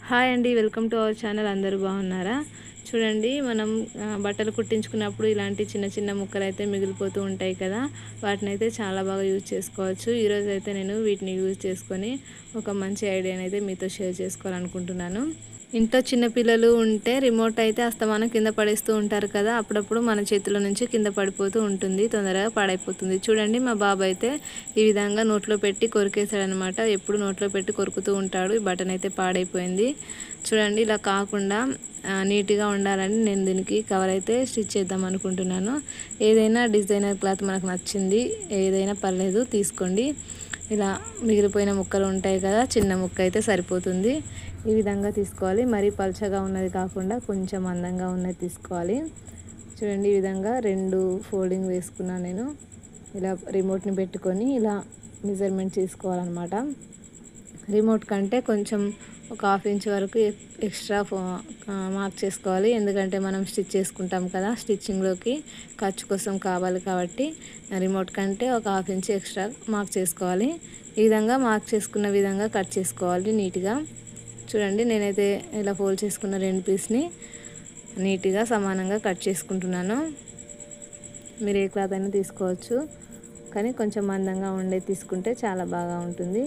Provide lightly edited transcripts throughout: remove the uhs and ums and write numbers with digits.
Hi అండి, welcome to our channel. అందరూ బాగున్నారా? చూడండి, మనం బట్టలు కుట్టించుకున్నప్పుడు ఇలాంటి చిన్న చిన్న ముక్కలు అయితే మిగిలిపోతూ ఉంటాయి కదా. వాటిని అయితే చాలా బాగా యూజ్ చేసుకోవచ్చు. ఈరోజు అయితే నేను వీటిని యూజ్ చేసుకొని ఒక మంచి ఐడియాని అయితే మీతో షేర్ చేసుకోవాలనుకుంటున్నాను. ఇంట్లో చిన్నపిల్లలు ఉంటే రిమోట్ అయితే అస్తమానం కింద పడేస్తూ ఉంటారు కదా. అప్పుడప్పుడు మన చేతిలో నుంచి కింద పడిపోతూ ఉంటుంది, తొందరగా పాడైపోతుంది. చూడండి, మా బాబు అయితే ఈ విధంగా నోట్లో పెట్టి కొరికేసాడనమాట. ఎప్పుడు నోట్లో పెట్టి కొరుకుతూ ఉంటాడు. ఈ బటన్ అయితే పాడైపోయింది. చూడండి, ఇలా కాకుండా నీట్గా ఉండాలని నేను దీనికి కవర్ అయితే స్టిచ్ చేద్దాం అనుకుంటున్నాను. ఏదైనా డిజైనర్ క్లాత్ మనకు నచ్చింది, ఏదైనా పర్లేదు తీసుకోండి. ఇలా మిగిలిపోయిన ముక్కలు ఉంటాయి కదా, చిన్న ముక్క అయితే సరిపోతుంది. ఈ విధంగా తీసుకోవాలి. మరీ పల్చగా ఉన్నది కాకుండా కొంచెం మందంగా ఉన్నది తీసుకోవాలి. చూడండి, ఈ విధంగా 2 ఫోల్డింగ్ వేసుకున్నాను నేను. ఇలా రిమోట్ని పెట్టుకొని ఇలా మెజర్మెంట్ తీసుకోవాలన్నమాట. రిమోట్ కంటే కొంచెం ఒక 1/2 ఇంచ్ వరకు ఎక్స్ట్రా మార్క్ చేసుకోవాలి. ఎందుకంటే మనం స్టిచ్ చేసుకుంటాం కదా, స్టిచ్చింగ్లోకి ఖర్చు కోసం కావాలి కాబట్టి రిమోట్ కంటే ఒక 1/2 ఇంచ్ ఎక్స్ట్రా మార్క్ చేసుకోవాలి. ఈ విధంగా మార్క్ చేసుకున్న విధంగా కట్ చేసుకోవాలి నీట్గా. చూడండి, నేనైతే ఇలా ఫోల్డ్ చేసుకున్న 2 పీస్ని నీట్గా సమానంగా కట్ చేసుకుంటున్నాను. మీరు ఏ క్లాత్ అయినా తీసుకోవచ్చు, కానీ కొంచెం మందంగా ఉండేది తీసుకుంటే చాలా బాగా ఉంటుంది.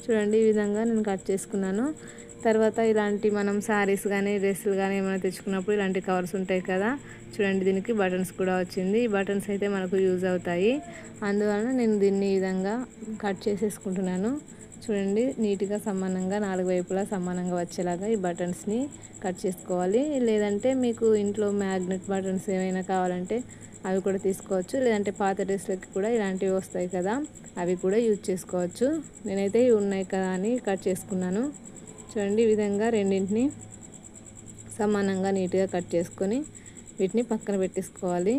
చూడండి, ఈ విధంగా నేను కట్ చేసుకున్నాను. తర్వాత ఇలాంటి మనం శారీస్ కానీ డ్రెస్సులు కానీ ఏమైనా తెచ్చుకున్నప్పుడు ఇలాంటి కవర్స్ ఉంటాయి కదా. చూడండి, దీనికి బటన్స్ కూడా వచ్చింది. ఈ బటన్స్ అయితే మనకు యూజ్ అవుతాయి. అందువలన నేను దీన్ని ఈ విధంగా కట్ చేసేసుకుంటున్నాను. చూడండి, నీట్గా సమానంగా 4 వైపులా సమానంగా వచ్చేలాగా ఈ బటన్స్ని కట్ చేసుకోవాలి. లేదంటే మీకు ఇంట్లో మ్యాగ్నెట్ బటన్స్ ఏమైనా కావాలంటే అవి కూడా తీసుకోవచ్చు. లేదంటే పాత డ్రెస్లకి కూడా ఇలాంటివి వస్తాయి కదా, అవి కూడా యూజ్ చేసుకోవచ్చు. నేనైతే ఇవి ఉన్నాయి కదా అని కట్ చేసుకున్నాను. చూడండి, ఈ విధంగా రెండింటిని సమానంగా నీట్గా కట్ చేసుకొని వీటిని పక్కన పెట్టేసుకోవాలి.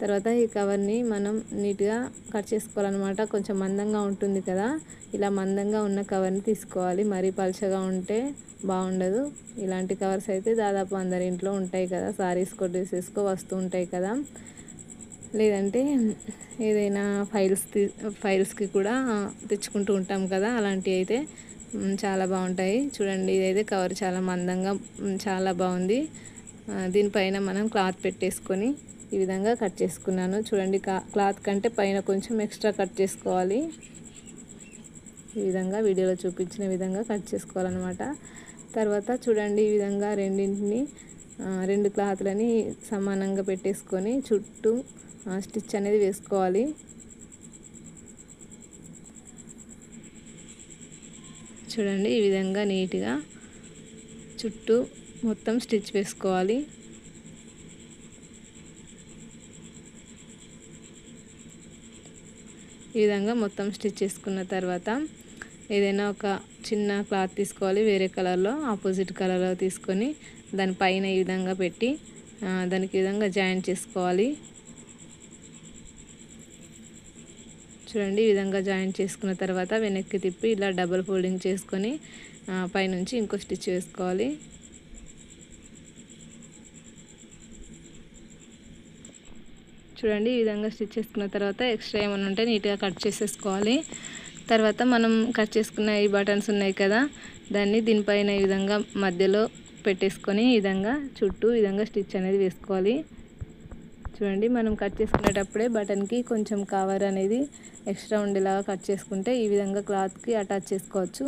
తర్వాత ఈ కవర్ని మనం నీట్గా కట్ చేసుకోవాలన్నమాట. కొంచెం మందంగా ఉంటుంది కదా, ఇలా మందంగా ఉన్న కవర్ని తీసుకోవాలి. మరీ పలుచగా ఉంటే బాగుండదు. ఇలాంటి కవర్స్ అయితే దాదాపు అందరి ఇంట్లో ఉంటాయి కదా. సారీస్కో డ్రెస్సెస్కో వస్తూ ఉంటాయి కదా. లేదంటే ఏదైనా ఫైల్స్కి కూడా తెచ్చుకుంటూ ఉంటాం కదా, అలాంటివి అయితే చాలా బాగుంటాయి. చూడండి, ఇదైతే కవర్ చాలా మందంగా చాలా బాగుంది. దీనిపైన మనం క్లాత్ పెట్టేసుకొని ఈ విధంగా కట్ చేసుకున్నాను. చూడండి, క్లాత్ కంటే పైన కొంచెం ఎక్స్ట్రా కట్ చేసుకోవాలి. ఈ విధంగా వీడియోలో చూపించిన విధంగా కట్ చేసుకోవాలన్నమాట. తర్వాత చూడండి, ఈ విధంగా రెండింటిని 2 క్లాత్లని సమానంగా పెట్టేసుకొని చుట్టూ స్టిచ్ అనేది వేసుకోవాలి. చూడండి, ఈ విధంగా నీట్గా చుట్టూ మొత్తం స్టిచ్ వేసుకోవాలి. ఈ విధంగా మొత్తం స్టిచ్ చేసుకున్న తర్వాత ఏదైనా ఒక చిన్న క్లాత్ తీసుకోవాలి, వేరే కలర్లో ఆపోజిట్ కలర్లో తీసుకొని దానిపైన ఈ విధంగా పెట్టి దానికి ఈ విధంగా జాయింట్ చేసుకోవాలి. చూడండి, ఈ విధంగా జాయింట్ చేసుకున్న తర్వాత వెనక్కి తిప్పి ఇలా డబుల్ ఫోల్డింగ్ చేసుకొని పైనుంచి ఇంకో స్టిచ్ వేసుకోవాలి. చూడండి, ఈ విధంగా స్టిచ్ చేసుకున్న తర్వాత ఎక్స్ట్రా ఏమైనా ఉంటే నీట్గా కట్ చేసేసుకోవాలి. తర్వాత మనం కట్ చేసుకున్న ఈ బటన్స్ ఉన్నాయి కదా, దాన్ని దీనిపైన ఈ విధంగా మధ్యలో పెట్టేసుకొని ఈ విధంగా చుట్టూ ఈ విధంగా స్టిచ్ అనేది వేసుకోవాలి. చూడండి, మనం కట్ చేసుకునేటప్పుడే బటన్కి కొంచెం కవర్ అనేది ఎక్స్ట్రా ఉండేలాగా కట్ చేసుకుంటే ఈ విధంగా క్లాత్కి అటాచ్ చేసుకోవచ్చు.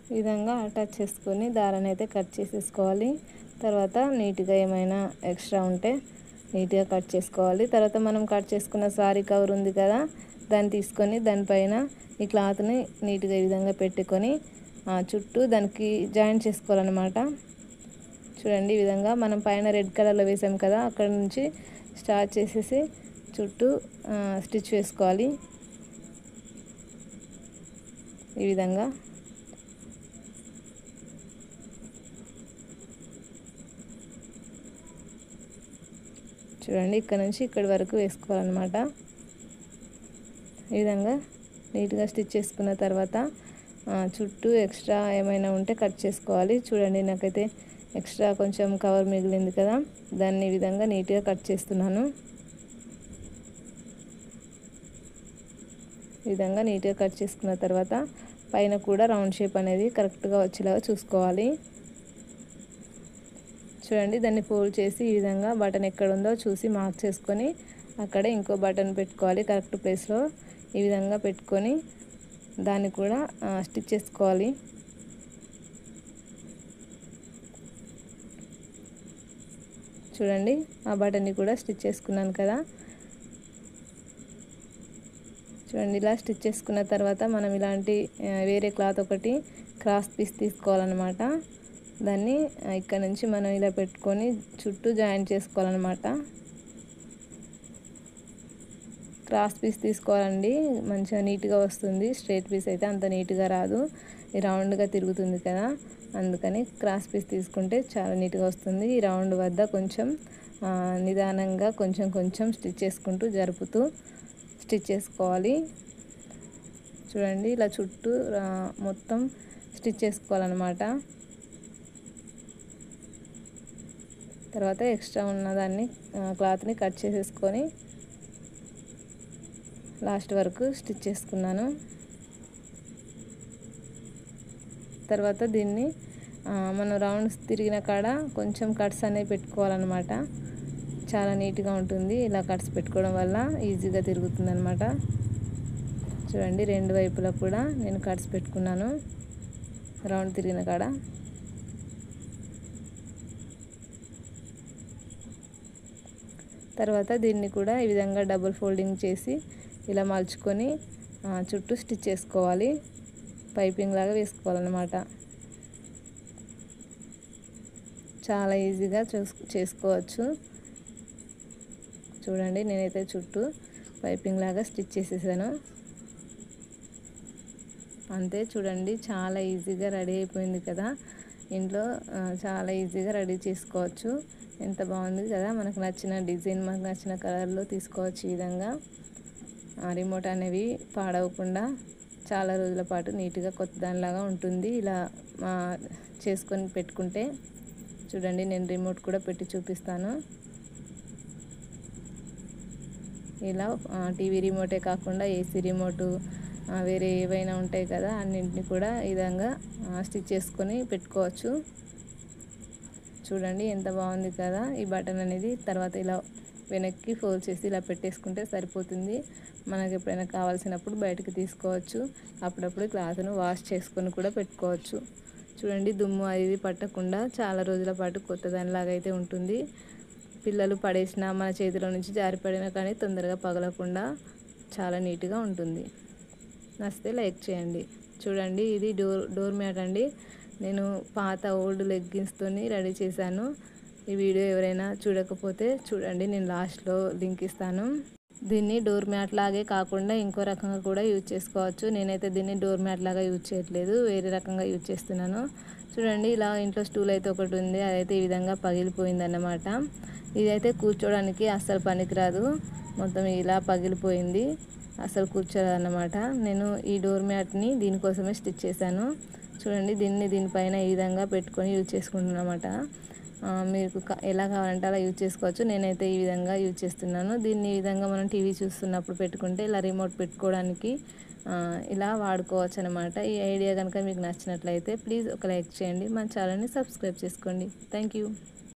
ఈ విధంగా అటాచ్ చేసుకొని దారాన్ని అయితే కట్ చేసేసుకోవాలి. తర్వాత నీట్గా ఏమైనా ఎక్స్ట్రా ఉంటే నీట్గా కట్ చేసుకోవాలి. తర్వాత మనం కట్ చేసుకున్న సారీ కవర్ ఉంది కదా, దాన్ని తీసుకొని దానిపైన ఈ క్లాత్ని నీట్గా ఈ విధంగా పెట్టుకొని చుట్టూ దానికి జాయింట్ చేసుకోవాలన్నమాట. చూడండి, ఈ విధంగా మనం పైన రెడ్ కలర్లో వేసాం కదా, అక్కడ నుంచి స్టార్ట్ చేసేసి చుట్టూ స్టిచ్ వేసుకోవాలి. ఈ విధంగా చూడండి, ఇక్కడ నుంచి ఇక్కడి వరకు వేసుకోవాలన్నమాట. ఈ విధంగా నీట్గా స్టిచ్ చేసుకున్న తర్వాత చుట్టూ ఎక్స్ట్రా ఏమైనా ఉంటే కట్ చేసుకోవాలి. చూడండి, నాకైతే ఎక్స్ట్రా కొంచెం కవర్ మిగిలింది కదా, దాన్ని ఈ విధంగా నీట్గా కట్ చేస్తున్నాను. ఈ విధంగా నీట్గా కట్ చేసుకున్న తర్వాత పైన కూడా రౌండ్ షేప్ అనేది కరెక్ట్గా వచ్చేలాగా చూసుకోవాలి. చూడండి, దాన్ని ఫోల్డ్ చేసి ఈ విధంగా బటన్ ఎక్కడ ఉందో చూసి మార్క్ చేసుకొని అక్కడే ఇంకో బటన్ పెట్టుకోవాలి కరెక్ట్ ప్లేస్లో. ఈ విధంగా పెట్టుకొని దాన్ని కూడా స్టిచ్ చేసుకోవాలి. చూడండి, ఆ బటన్ని కూడా స్టిచ్ చేసుకున్నాను కదా. చూడండి, ఇలా స్టిచ్ చేసుకున్న తర్వాత మనం ఇలాంటి వేరే క్లాత్ ఒకటి క్రాస్ పీస్ తీసుకోవాలన్నమాట. దాన్ని ఇక్కడ నుంచి మనం ఇలా పెట్టుకొని చుట్టూ జాయింట్ చేసుకోవాలన్నమాట. క్రాస్ పీస్ తీసుకోవాలండి, మంచిగా నీట్గా వస్తుంది. స్ట్రైట్ పీస్ అయితే అంత నీట్గా రాదు, రౌండ్గా తిరుగుతుంది కదా, అందుకని క్రాస్ పీస్ తీసుకుంటే చాలా నీట్గా వస్తుంది. ఈ రౌండ్ వద్ద కొంచెం నిదానంగా కొంచెం కొంచెం స్టిచ్ చేసుకుంటూ జరుపుతూ స్టిచ్ చేసుకోవాలి. చూడండి, ఇలా చుట్టూ మొత్తం స్టిచ్ చేసుకోవాలన్నమాట. తర్వాత ఎక్స్ట్రా ఉన్న దాన్ని క్లాత్ని కట్ చేసేసుకొని లాస్ట్ వరకు స్టిచ్ చేసుకున్నాను. తర్వాత దీన్ని మనం రౌండ్స్ తిరిగిన కాడ కొంచెం కట్స్ అనేవి పెట్టుకోవాలన్నమాట. చాలా నీట్గా ఉంటుంది ఇలా కట్స్ పెట్టుకోవడం వల్ల, ఈజీగా తిరుగుతుంది అనమాట. చూడండి, రెండు వైపులా కూడా నేను కట్స్ పెట్టుకున్నాను రౌండ్ తిరిగిన కాడ. తర్వాత దీన్ని కూడా ఈ విధంగా డబుల్ ఫోల్డింగ్ చేసి ఇలా మలుచుకొని చుట్టూ స్టిచ్ చేసుకోవాలి. పైపింగ్ లాగా వేసుకోవాలన్నమాట. చాలా ఈజీగా చేసుకోవచ్చు. చూడండి, నేనైతే చుట్టూ పైపింగ్ లాగా స్టిచ్ చేసేసాను. అంతే, చూడండి, చాలా ఈజీగా రెడీ అయిపోయింది కదా. ఇంట్లో చాలా ఈజీగా రెడీ చేసుకోవచ్చు. ఎంత బాగుంది కదా. మనకు నచ్చిన డిజైన్, మనకు నచ్చిన కలర్లో తీసుకోవచ్చు. ఈ విధంగా రిమోట్ అనేవి పాడవకుండా చాలా రోజుల పాటు నీట్గా కొత్త దానిలాగా ఉంటుంది ఇలా చేసుకొని పెట్టుకుంటే. చూడండి, నేను రిమోట్ కూడా పెట్టి చూపిస్తాను. ఇలా టీవీ రిమోటే కాకుండా ఏసీ రిమోటు, వేరే ఏవైనా ఉంటాయి కదా, అన్నింటినీ కూడా ఈ విధంగా స్టిచ్ చేసుకొని పెట్టుకోవచ్చు. చూడండి, ఎంత బాగుంది కదా ఈ బటన్ అనేది. తర్వాత ఇలా వెనక్కి ఫోల్డ్ చేసి ఇలా పెట్టేసుకుంటే సరిపోతుంది. మనకు ఎప్పుడైనా కావాల్సినప్పుడు బయటకు తీసుకోవచ్చు. అప్పుడప్పుడు క్లాత్ను వాష్ చేసుకొని కూడా పెట్టుకోవచ్చు. చూడండి, దుమ్ము అది పట్టకుండా చాలా రోజుల పాటు కొత్త దానిలాగా అయితే ఉంటుంది. పిల్లలు పడేసినా మన చేతిలో నుంచి జారిపడినా కానీ తొందరగా పగలకుండా చాలా నీట్గా ఉంటుంది. నచ్చితే లైక్ చేయండి. చూడండి, ఇది డోర్ మ్యాట్ అండి. నేను పాత ఓల్డ్ లెగ్గిన్స్తో రెడీ చేశాను. ఈ వీడియో ఎవరైనా చూడకపోతే చూడండి, నేను లాస్ట్లో లింక్ ఇస్తాను. దీన్ని డోర్ మ్యాట్ లాగే కాకుండా ఇంకో రకంగా కూడా యూజ్ చేసుకోవచ్చు. నేనైతే దీన్ని డోర్ మ్యాట్ లాగా యూజ్ చేయట్లేదు, వేరే రకంగా యూజ్ చేస్తున్నాను. చూడండి, ఇలా ఇంట్లో స్టూల్ అయితే ఒకటి ఉంది, అదైతే ఈ విధంగా పగిలిపోయింది అన్నమాట. ఇదైతే కూర్చోడానికి అస్సలు పనికిరాదు, మొత్తం ఇలా పగిలిపోయింది, అసలు కూర్చోదన్నమాట. నేను ఈ డోర్ మ్యాట్ని దీనికోసమే స్టిచ్ చేశాను. చూడండి, దీనిపైన ఈ విధంగా పెట్టుకొని యూజ్ చేసుకుంటున్నాను అన్నమాట. మీకు ఎలా కావాలంటే అలా యూజ్ చేసుకోవచ్చు. నేనైతే ఈ విధంగా యూజ్ చేస్తున్నాను. దీన్ని ఈ విధంగా మనం టీవీ చూస్తున్నప్పుడు పెట్టుకుంటే ఇలా రిమోట్ పెట్టుకోవడానికి ఇలా వాడుకోవచ్చు అనమాట. ఈ ఐడియా కనుక మీకు నచ్చినట్లయితే ప్లీజ్ ఒక లైక్ చేయండి, మన ఛానల్ని సబ్స్క్రైబ్ చేసుకోండి. Thank you.